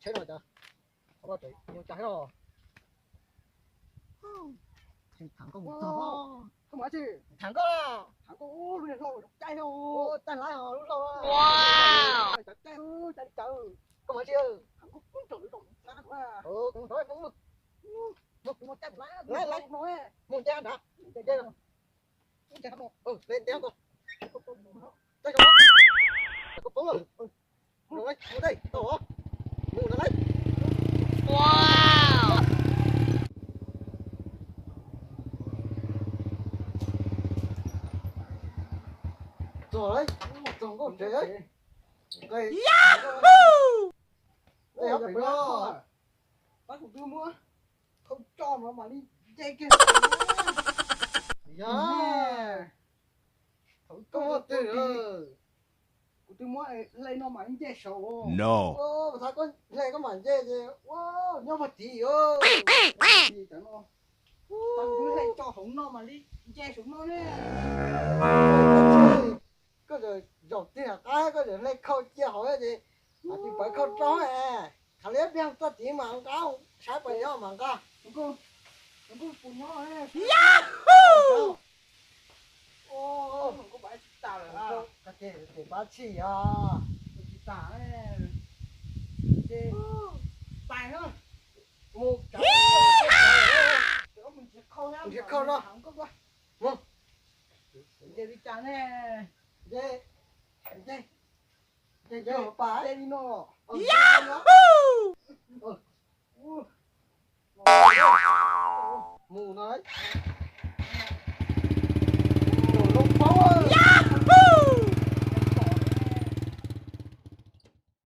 chết rồi trời. Không có chị, nhiều cháy rồi. Thằng con một thằng không phải chứ. Thằng con luôn rồi thôi, cháy rồi. Tay lái rồi đúng rồi. Wow. Cháy trời. Không phải chứ. Thằng con cũng trời rồi. Cũng thôi cũng một cháy lái nói. Một cháy đã. Cháy rồi. Cháy không. Lên đéo con. Cháy rồi. Có phóng rồi. Rồi, ngồi đây, tổ. Ngồi đây. Wow. Rồi, tổng có thế đấy. Đây. Yahoo! Đây học phải lo. Bác của tôi mua. Không cho nó mà đi dây kia. Yeah. Không có từ rồi. Tôi muốn lấy nó mà dây sầu. No. Ô, thằng con lấy có mà dây gì. Wow, nhau mà tí ơ. Gì chẳng nó. Tao cứ lấy cho hổng nó mà đi dây xuống nó nè. Có rồi dọc tiền cái có rồi lấy khâu chia hỏi gì. À thì phải khâu chó à. Thằng lấy biang tất chỉ mà ăn cao, sai phải nhau mà ăn cao. Nó cũng phụ nó à. Yahoo! Ô, không có bãi tao rồi à. Cái gì bãi chi à. Cái tao ấy. Cái tài nữa. Một cái. Mình sẽ khâu nó. Không có quá. Vâng. Để đi chán nè. Dê bà đi nó. Yahoo! Mù nói.